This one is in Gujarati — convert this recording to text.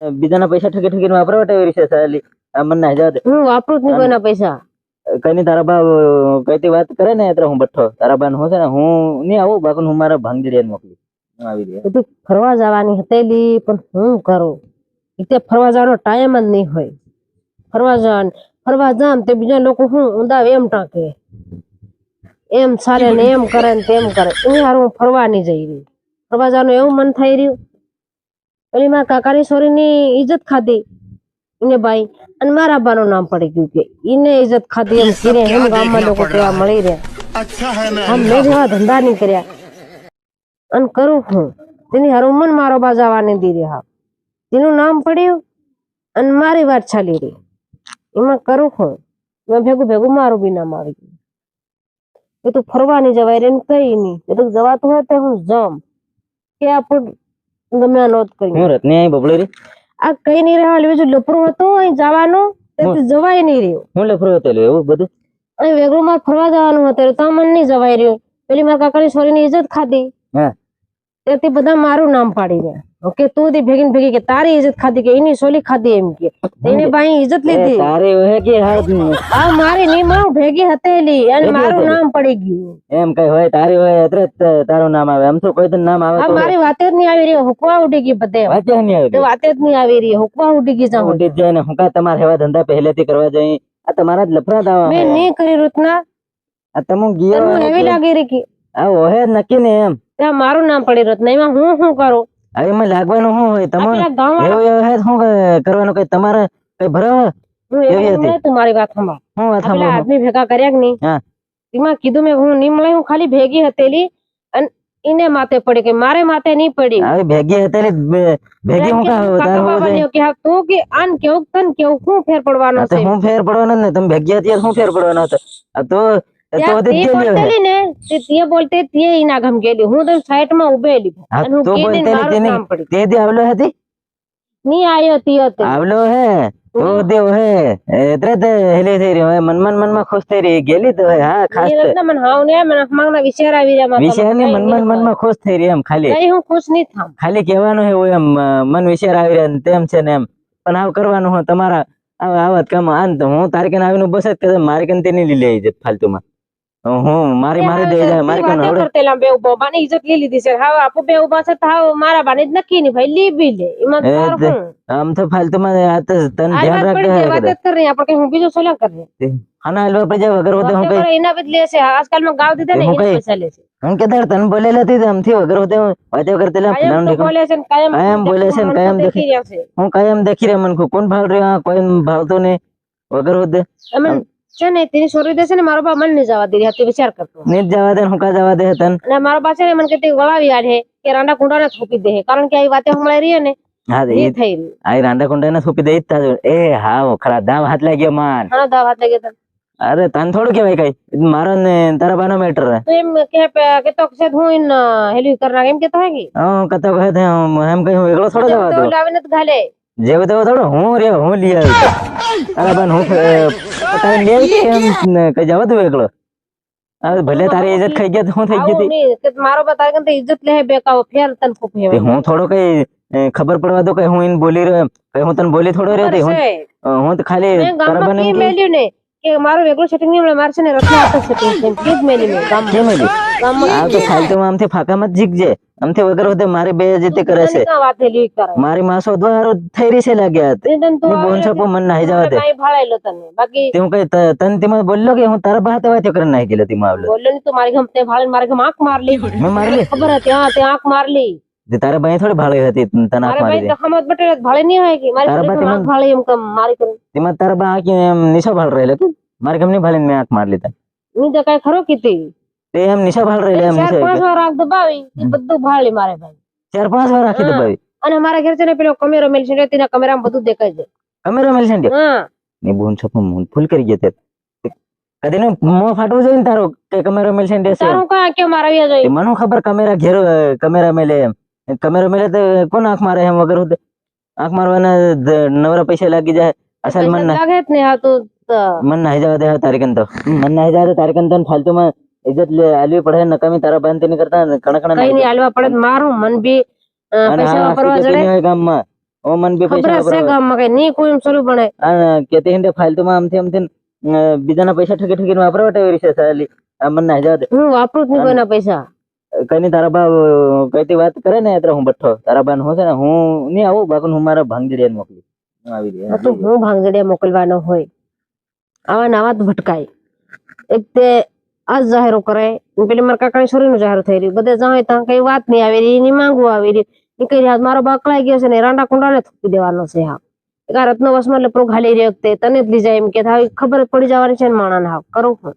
બીજાના પૈસા ઠકી ઠકીને વાપરવા ટેવ છે સાલી. આ મન ના જવા દે. હું વાપરું જ નહીં કોઈના પૈસા. કઈ નહીં તારા બા કઈથી વાત કરે ને એટલે હું બઠ્ઠો તારા બા હું છે ને હું નહીં આવું બાકી હું મારા ભાંગીડિયાને મોકલી હું આવી રહ્યા. બધું ફરવા જવાની હતેલી પણ હું કરું એટલે ફરવા જવાનો ટાઈમ જ નહીં હોય. ફરવા જામ તે બીજા લોકો હું ઊંધા એમ ટાંકે એમ સારે ને એમ કરે ને તેમ કરે એની હારું હું ફરવા નહીં જઈ રહી. ફરવા જવાનું એવું મન થઈ રહ્યું. પેલી મારા કાકાની છોરીની ઇજ્જત ખાધી એને ભાઈ અને મારા બાનું નામ પડી ગયું કે એને ઇજ્જત ખાધી એમ કીને એમ ગામમાં લોકો કેવા મળી રહ્યા. આમ મેં જેવા ધંધા નહીં કર્યા અને કરું હું તેની હારું મન મારો બા જવા નહીં દી રહ્યા. તેનું નામ પડ્યું અને મારી વાત ચાલી રહી એમાં કરું હું મેં ભેગું મારું બી નામ આવી ગયું. એ તું ફરવા નહીં જવાય રે કઈ નહીં એ તો જવાતું હોય તો હું જમ કે આપણ ગમે આ નોંધ કરી હું રત્ની આવી બબળી રે આ કઈ નહીં રહેવા બીજું લફરું હતું અહીં જવાનું તેથી જવાય નહીં રહ્યું. હું લફરો હતો એવું બધું અહીં વેગળું માં ફરવા જવાનું હતું તો મને નહીં જવાય રહ્યું. પેલી મારા કાકાની છોરીની ઇજ્જત ખાધી હા તેથી બધા મારું નામ પાડી ગયા કે તું ભેગી કે તારી ઇજ્જત ખાધી કે એની સોલી ખાધી એમ કે એને ભાઈ ઇજ્જત લીધી તારે હે કે આ મારી ની માં ભેગી હતેલી અને મારું નામ પડી ગયું એમ કઈ હોય તારી હોય એટલે તારું નામ આવે એમ તો કોઈ તો નામ આવે આ મારી વાતે જ નહીં આવી રહી હુકવા ઉડી ગઈ બધે વાતે નહીં આવે વાતે જ નહીં આવી રહી હુકવા ઉડી ગઈ જાઉં ઉડી જાય ને હું કા તમારા એવા ધંધા પહેલેથી કરવા જાય આ તમારા જ લફરા દાવા મેં નહીં કરી રૂતના આ તમે ગયો તને એવી લાગી રહી કે આ ઓહે નક્કી ને એમ ત્યાં મારું નામ પડી રત નહીં હું શું કરું હવે એમાં લાગવાનું શું હોય તમારે શું કરવાનું કઈ તમારે કઈ ભરાવા હું એવી તું મારી વાત સાંભળ હું વાત પેલા આદમી ભેગા કર્યા કે નહીં હા એમાં કીધું મેં હું નહીં મળે હું ખાલી ભેગી હતેલી અને એને માથે પડી કે મારે માથે નહીં પડી હવે ભેગી હતેલી ભેગી હું કે તું કે આન કેવું તન કેવું શું ફેર પડવાનો છે હું ફેર પડવાનો ને તમે ભેગી હતી શું ફેર પડવાનો હતો આ તો બોલતે એના ગમ ગયેલી હું તો સાઈડ માં ઉભેલી ની આવ્યો આવલો હે તો દેવ હે એટલે હેલી થઈ રહ્યો મનમાં ખુશ થઈ રહી ગયેલી તો હા ખાસ મને હાવ ને મને માંગના વિચાર આવી રહ્યા વિચાર ને મનમાં ખુશ થઈ રહી એમ ખાલી હું ખુશ નહીં થામ ખાલી કહેવાનું હે એમ મન વિચાર આવી રહ્યા તેમ છે ને એમ પણ આવ કરવાનું હોય તમારા આવત કામ આન તો હું તારી કને આવીને બસ જ કે મારી કને તેની લઈ લઈ જત ફાલતુમાં હું મારી દે જાય મારી કને આવડે તેલા બે બાબાની ઇજ્જત લઈ લીધી છે હાવ આપો બે ઉભા છે તો હાવ મારા બાને જ નક્કી ની ભાઈ લીબી લે એમાં આમ તો ફાલતુમાં આ તો તને ધ્યાન રાખજે વાત જ કરી આપણે કઈ હું બીજો સોલા કરે ખાના હલવા પર જાય વગર હોતે હું કઈ એના બદલે છે આજકાલ માં ગાવ દીધા ને એ પૈસા લે છે હું કે તાર તને બોલેલા હતી આમથી વગર હોતે વાતે કરતેલા ફલાણ બોલે છે કાયમ બોલે છે કાયમ દેખી હું કાયમ દેખી રે મન કોણ ભાવ રહ્યો કોઈ ભાવતો ને વગર હોતે છે ને તેની છોરી દેશે ને મારો બા મન નહીં જવા દે હતી વિચાર કરતો નહીં જવા દે હું કા જવા દે તન અને મારો બા છે ને મને કે વળાવી આડે કે રાંડા કુંડા ને થોપી દે કારણ કે આ વાતે હમણાં રહી ને હા એ થઈ આ રાંડા કુંડા ને થોપી દે તા એ હા ખરા દાવ હાથ લાગ્યો માન હા દાવ હાથ લાગ્યો અરે તન થોડું કેવાય કઈ મારો ને તારા બાનો મેટર તો એમ કે તો છે હું ઇન હેલી કરના એમ કેતો હે કે કતો કહે એમ કઈ હું એકલો થોડો જવા દો લાવીને તો ઘાલે જેવો તેવો થોડો હું રે હું લઈ આવી તારા બાન હું પતાવી લઈ આવી એમ કઈ જવા દઉં એકલો ભલે તારી ઇજ્જત ખાઈ ગયા હું થઈ ગઈ મારો બતા કે ઇજ્જત લે બેકાવ ફેર તન ફૂફે હું થોડો કઈ ખબર પડવા દો કઈ હું ઇન બોલી રહ્યો કઈ હું તને બોલી થોડો રહ્યો હું તો ખાલી તારા બાન મેલ્યું ને કે મારો વેગળો સેટિંગ નહીં મળે મારે છે ને રખના આતો સેટિંગ છે કે મેલી મે ગામ કે મેલી આ તો ફાલતુ માં આમથી ફાકા મત જીકજે આમથી વગર હોતે મારી બેઇજ્જતી કરે છે મારી માસો દ્વાર થઈ રહી છે લાગ્યા ની બોન છપો મન નાહી જવા દે કઈ ભાળેલો તને બાકી તું કઈ તન તેમાં બોલ્યો કે હું તારા બાતે વાતે કરી નાખી ગેલો તીમાં આવલો બોલ્યો ની તો મારી ગમ તે ભાળે મારી ગમ આંખ મારલી મે મારલી ખબર હતી હા તે આંખ મારલી જે તારા ભાઈ થોડી ભાળી હતી તને આંખ મારી દે હમત બટેર ભાળે નહીં હોય કે મારી આંખ ભાળે એમ કમ મારી કરી તેમાં તારા બા કે એમ નિશા ભાળ રહેલો કે મારી ગમની ભાળીને મેં આંખ માર લીધા ની તો કઈ ખરો કીધી તે એમ નિશા ભાળ રહેલો એમ નિશા 4-5 વાર આંખ દબાવી એ બધું ભાળી મારે ભાઈ 4-5 વાર આંખ દબાવી અને મારા ઘર છે ને પેલો કેમેરો મેલ છે તેના કેમેરામાં બધું દેખાય છે કેમેરો મેલ છે હા ની બોન છપો મન ફૂલ કરી ગયો તે કદી ને મો ફાટવું જોઈએ ને તારો કે કેમેરો મેલ છે દેશે તારું કા કે મારવ્યા જોઈએ મને ખબર કેમેરા ઘેરો કેમેરા મેલે એમ કેમેરો મેલે તો કોણ આંખ મારે એમ વગર હોતે આંખ મારવાના નવરા પૈસા લાગી જાય અસલ મન લાગે જ ને હા તો મન નાહી જવા દે તારીકન તો મન નાહી જવા દે તારીકન તો ફાલતુ માં ઇજ્જત લે આલવી પડે નકામી તારા બાંધ તેની કરતા કણકણા કઈ નહીં આલવા પડે મારું મન બી પૈસા વાપરવા જડે ગામમાં ઓ મન બી ખબર પૈસા હશે ગામમાં કઈ નહીં કોઈ એમ સરું બને કેતી હિંડે ફાલતુમાં આમથી બીજાના પૈસા ઠગી ઠગીને વાપરવા ટેવી છે સાલી આ મન ના જાવ દે હું વાપરું જ નહીં કોઈના પૈસા કઈ ની તારા બા કઈથી વાત કરે ને એટલે હું બઠ્ઠો તારા બા હું છે ને હું નહીં આવું બાકી હું મારા ભાંગડીયા મોકલી હું આવી આ તો હું ભાંગજડિયા મોકલવાનો હોય આવા નવા જ ભટકાય એક તે આ જ જાહેરો કરે ને પેલી મારા કાકાની છોરીનું જાહેર થઈ રહ્યું બધે જાય ત્યાં કઈ વાત નહીં આવી રહી ની માંગવું આવી રહ્યું એ કઈ હાથ મારો બાકલાઈ ગયો છે ને રાંડા કુંડાને થૂકી દેવાનો છે હા એક આ રત્નો વસમાં એટલે પ્રો ઘાલી રહ્યો તે તને જ લઈ જાય એમ કે ખબર જ પડી જવાની છે ને માણા હાવ કરું હું